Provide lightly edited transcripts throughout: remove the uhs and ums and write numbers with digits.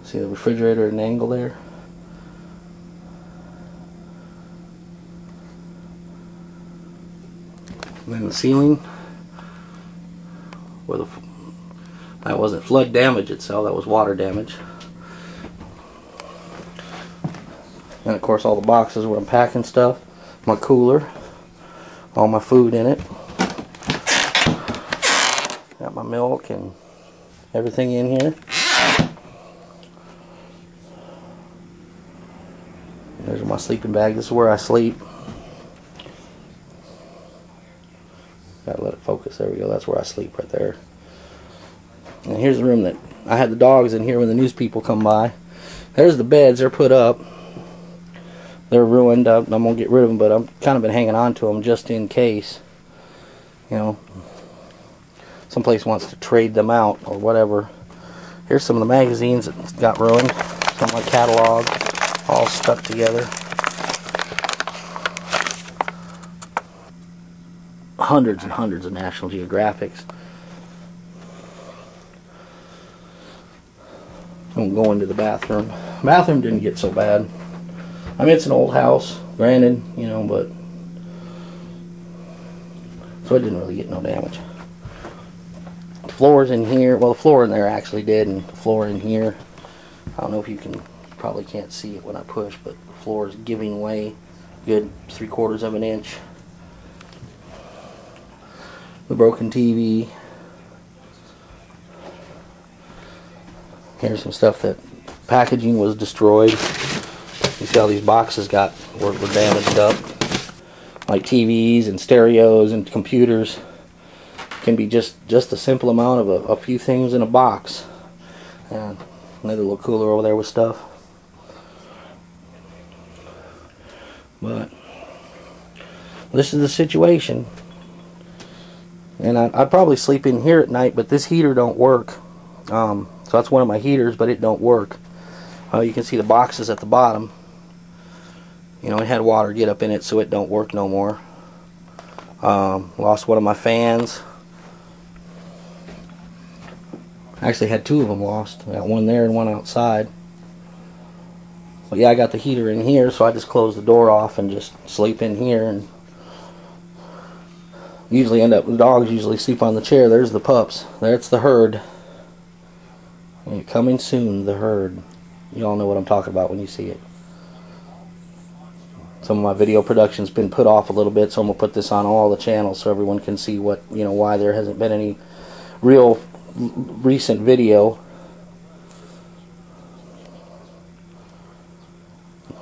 See the refrigerator at an angle there? And then the ceiling, where that wasn't flood damage itself, that was water damage. And of course all the boxes where I'm packing stuff, my cooler, all my food in it. Got my milk and everything in here. There's my sleeping bag. This is where I sleep. Gotta let it focus. There we go. That's where I sleep right there. And here's the room that I had the dogs in here when the news people come by. There's the beds. They're put up. They're ruined. I'm gonna get rid of them, but I've kind of been hanging on to them just in case. You know, someplace wants to trade them out or whatever. Here's some of the magazines that got ruined. Some of my catalogs, all stuck together. Hundreds and hundreds of National Geographics. I'm going to go into the bathroom. Bathroom didn't get so bad. I mean, it's an old house, granted, you know, but so it didn't really get no damage. The floors in here, well, the floor in there actually did, and the floor in here, I don't know if you can, probably can't see it when I push, but the floor is giving way, good 3/4 of an inch. The broken TV. Here's some stuff that packaging was destroyed. You see how these boxes were damaged up. Like TVs and stereos and computers. Can be just a simple amount of a few things in a box. And another little cooler over there with stuff. But this is the situation. And I'd probably sleep in here at night, but this heater don't work. So that's one of my heaters, but it don't work. You can see the boxes at the bottom. You know, it had water get up in it, so it don't work no more. Lost one of my fans. Actually had two of them lost. I got one there and one outside. But yeah, I got the heater in here, so I just close the door off and just sleep in here. And usually end up, the dogs usually sleep on the chair. There's the pups. There's the herd. And coming soon, the herd. You all know what I'm talking about when you see it. Some of my video production's been put off a little bit, so I'm gonna put this on all the channels so everyone can see what, you know, why there hasn't been any real recent video.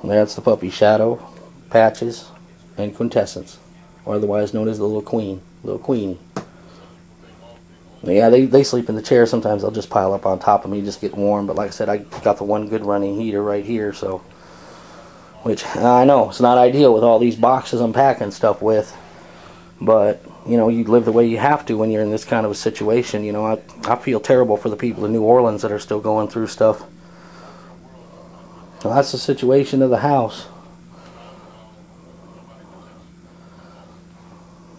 That's the puppy, Shadow, Patches, and Quintessence, or otherwise known as the little queen, little queenie. Yeah, they sleep in the chair. Sometimes they'll just pile up on top of me, just get warm. But like I said, I got the one good running heater right here, so, which I know it's not ideal with all these boxes I'm packing stuff with, but you know, you live the way you have to when you're in this kind of a situation. You know, I feel terrible for the people in New Orleans that are still going through stuff. So that's the situation of the house.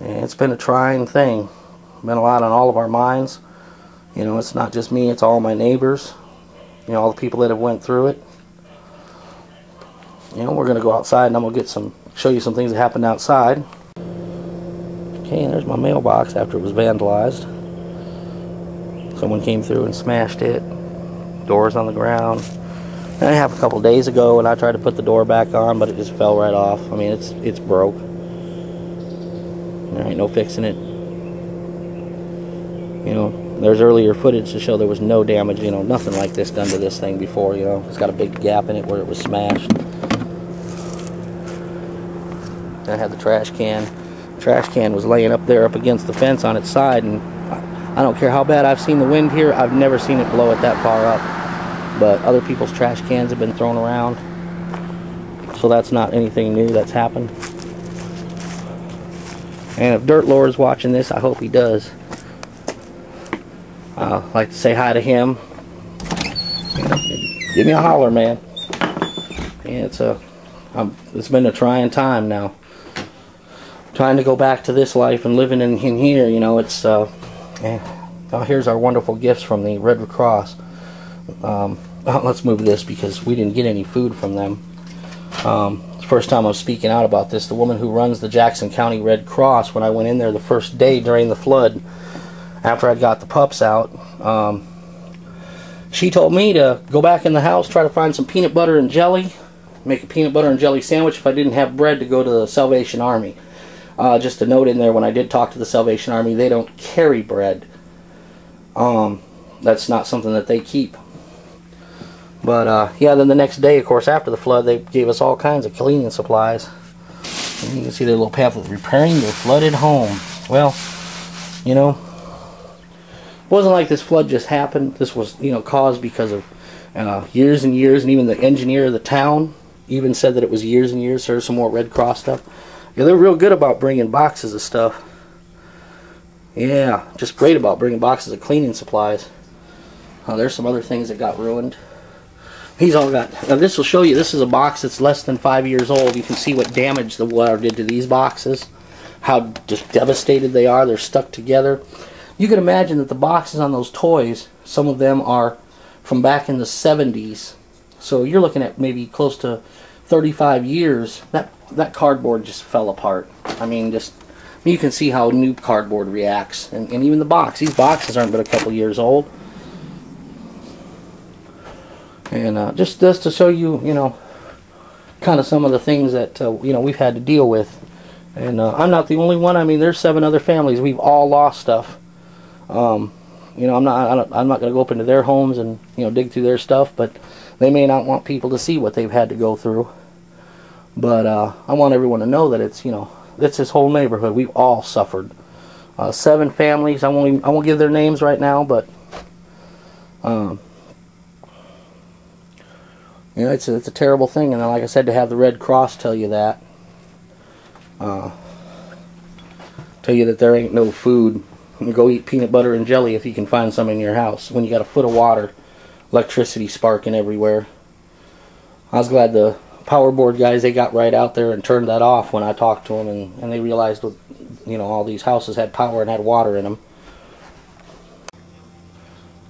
And it's been a trying thing. Been a lot on all of our minds. You know, it's not just me, it's all my neighbors. You know, all the people that have went through it. You know, we're going to go outside and I'm going to show you some things that happened outside. Okay, and there's my mailbox after it was vandalized. Someone came through and smashed it. Doors on the ground. And I have a couple days ago and I tried to put the door back on, but it just fell right off. I mean, it's broke. There ain't no fixing it. You know, there's earlier footage to show there was no damage, you know, nothing like this done to this thing before, you know. It's got a big gap in it where it was smashed. I had the trash can. The trash can was laying up there up against the fence on its side, and I don't care how bad I've seen the wind here, I've never seen it blow it that far up. But other people's trash cans have been thrown around, so that's not anything new that's happened. And if Dirt Lord is watching this, I hope he does. I'd like to say hi to him. Give me a holler, man. Yeah, it's been a trying time now. Trying to go back to this life and living in here, you know, it's, here's our wonderful gifts from the Red Cross. Let's move this because we didn't get any food from them. First time I'm speaking out about this. The woman who runs the Jackson County Red Cross, when I went in there the first day during the flood, after I got the pups out, she told me to go back in the house, try to find some peanut butter and jelly, make a peanut butter and jelly sandwich. If I didn't have bread, to go to the Salvation Army. Just a note in there, when I did talk to the Salvation Army, they don't carry bread. That's not something that they keep. But yeah, then the next day, of course, after the flood, they gave us all kinds of cleaning supplies. And you can see their little pamphlet, repairing your flooded home. Well, you know, it wasn't like this flood just happened. This was, you know, caused because of years and years, and even the engineer of the town even said that it was years and years. There's some more Red Cross stuff. Yeah, they're real good about bringing boxes of stuff. Yeah, just great about bringing boxes of cleaning supplies. There's some other things that got ruined. He's all got, now this will show you, this is a box that's less than 5 years old. You can see what damage the water did to these boxes, how just devastated they are. They're stuck together. You can imagine that the boxes on those toys, some of them are from back in the 70s. So you're looking at maybe close to 35 years. That cardboard just fell apart. I mean, you can see how new cardboard reacts. And even the box. These boxes aren't but a couple years old. And just to show you, you know, kind of some of the things that, you know, we've had to deal with. And I'm not the only one. I mean, there's 7 other families. We've all lost stuff. You know, I'm not going to go up into their homes and, you know, dig through their stuff, but they may not want people to see what they've had to go through. But I want everyone to know that it's, you know, it's this whole neighborhood. We've all suffered. 7 families. I won't give their names right now, but you know, it's a terrible thing. And then, like I said, to have the Red Cross tell you that, tell you that there ain't no food, and go eat peanut butter and jelly if you can find some in your house, when you got a foot of water, electricity sparking everywhere. I was glad the power board guys, they got right out there and turned that off when I talked to them, and they realized, you know, all these houses had power and had water in them.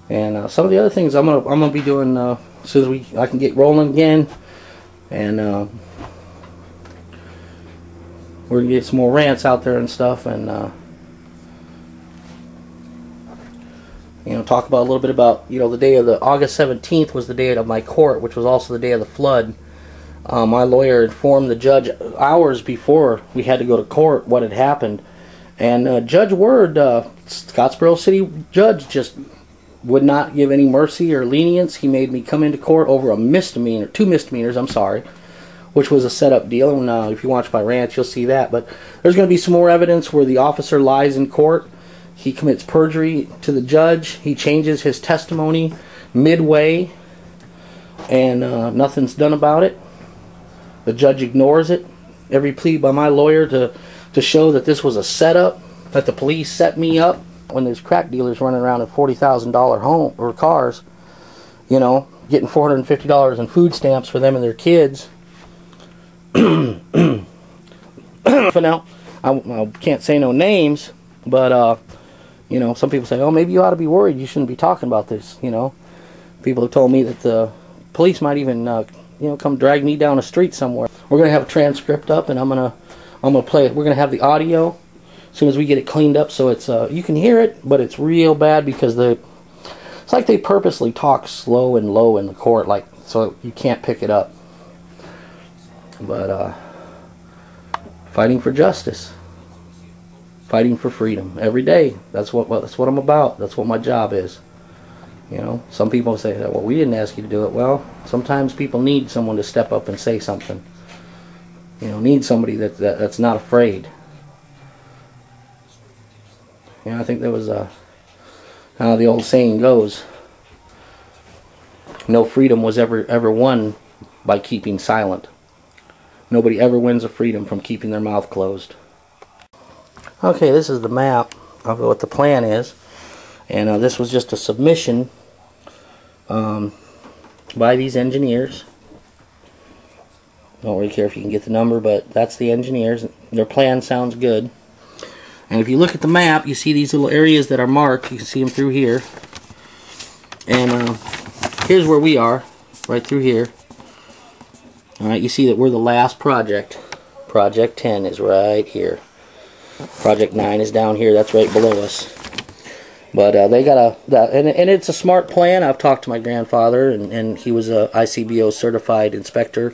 And some of the other things I'm gonna be doing as soon as I can get rolling again, and we're gonna get some more rants out there and stuff, and you know, talk about a little bit about, you know, the day of the August 17th was the day of my court, which was also the day of the flood. My lawyer informed the judge hours before we had to go to court what had happened, and Judge Word, Scottsboro City Judge, just would not give any mercy or lenience. He made me come into court over a misdemeanor, 2 misdemeanors, I'm sorry, which was a set-up deal. And if you watch my rant, you'll see that. But there's going to be some more evidence where the officer lies in court. He commits perjury to the judge. He changes his testimony midway, and nothing's done about it. The judge ignores it. Every plea by my lawyer to show that this was a setup, that the police set me up. When there's crack dealers running around in $40,000 home or cars, you know, getting $450 in food stamps for them and their kids. For now, I can't say no names, but you know, some people say, oh, maybe you ought to be worried. You shouldn't be talking about this. You know, people have told me that the police might even you know, come drag me down a street somewhere. We're gonna have a transcript up, and I'm gonna play it. We're gonna have the audio as soon as we get it cleaned up, so it's you can hear it, but it's real bad because it's like they purposely talk slow and low in the court, like, so you can't pick it up. But fighting for justice, fighting for freedom every day. That's what I'm about. That's what my job is. You know, some people say, well, we didn't ask you to do it. Well, sometimes people need someone to step up and say something. You know, need somebody that's not afraid. You know, I think there was how the old saying goes, no freedom was ever won by keeping silent. Nobody ever wins a freedom from keeping their mouth closed. Okay, this is the map of what the plan is, and this was just a submission by these engineers. Don't really care if you can get the number, but that's the engineers. Their plan sounds good. And if you look at the map, you see these little areas that are marked. You can see them through here. And here's where we are, right through here. Alright, you see that we're the last project. Project 10 is right here. Project 9 is down here, that's right below us. But they got and it's a smart plan. I've talked to my grandfather, and he was a ICBO certified inspector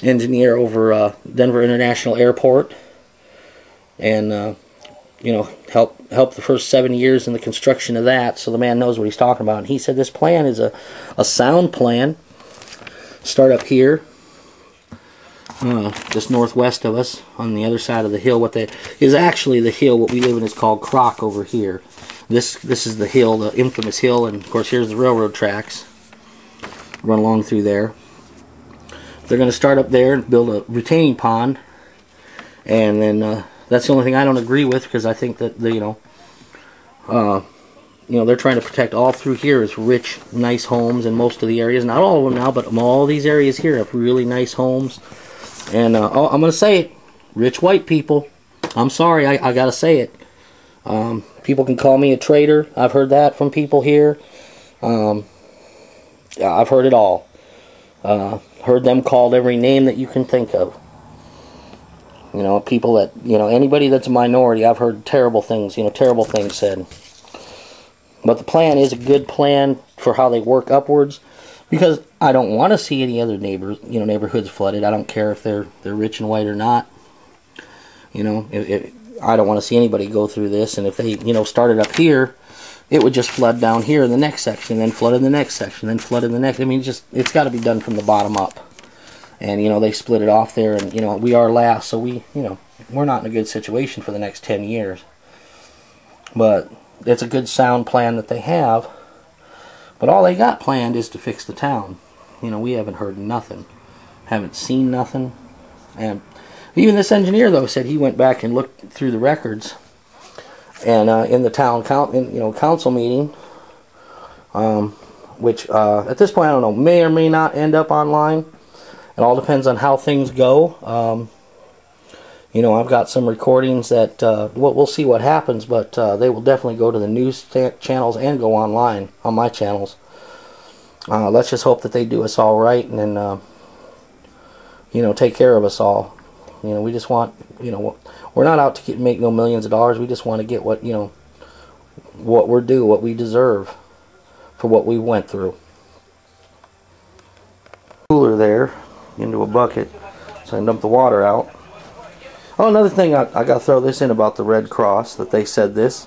engineer over Denver International Airport, and you know, helped the first 7 years in the construction of that. So the man knows what he's talking about. And he said this plan is a sound plan. Start up here, just northwest of us, on the other side of the hill. What is actually the hill. What we live in is called Croc over here. This is the hill, the infamous hill, and of course here's the railroad tracks. Run along through there. They're going to start up there and build a retaining pond, and then that's the only thing I don't agree with, because I think that they're trying to protect all through here is rich, nice homes in most of the areas. Not all of them now, but all these areas here have really nice homes. And I'm going to say it, rich white people. I'm sorry, I got to say it. People can call me a traitor. I've heard that from people here. I've heard it all. Heard them called every name that you can think of. You know, people that, anybody that's a minority, I've heard terrible things, terrible things said. But the plan is a good plan for how they work upwards, because I don't want to see any other neighborhoods flooded. I don't care if they're rich and white or not. I don't want to see anybody go through this, and if they, started up here, it would just flood down here in the next section, then flood in the next section, then flood in the next. I mean, it's got to be done from the bottom up. And, they split it off there, and, we are last, so we're not in a good situation for the next 10 years. But it's a good sound plan that they have. But all they got planned is to fix the town. We haven't heard nothing. Haven't seen nothing. And even this engineer, though, said he went back and looked through the records, and in the town council meeting, which at this point I don't know, may or may not end up online. It all depends on how things go. I've got some recordings that we'll see what happens, but they will definitely go to the news channels and go online on my channels. Let's just hope that they do us all right, and then take care of us all. We just want, we're not out to make no millions of dollars. We just want to get what we're due, what we deserve for what we went through. Cooler there into a bucket, so I can dump the water out. Oh, another thing, I got to throw this in about the Red Cross, that they said this.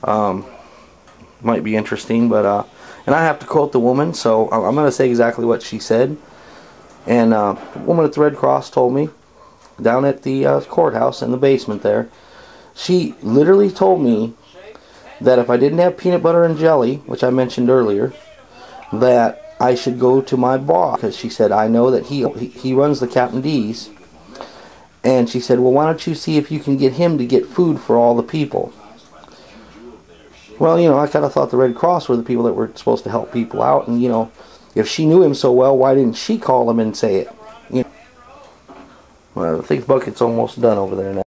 Might be interesting, but and I have to quote the woman, so I'm going to say exactly what she said. And the woman at the Red Cross told me, down at the courthouse in the basement there, she literally told me that if I didn't have peanut butter and jelly, which I mentioned earlier, that I should go to my boss, because she said, I know that he runs the Captain D's, and she said, well, why don't you see if you can get him to get food for all the people. Well, I kind of thought the Red Cross were the people that were supposed to help people out, and if she knew him so well, why didn't she call him and say it? Well, I think the bucket's almost done over there now.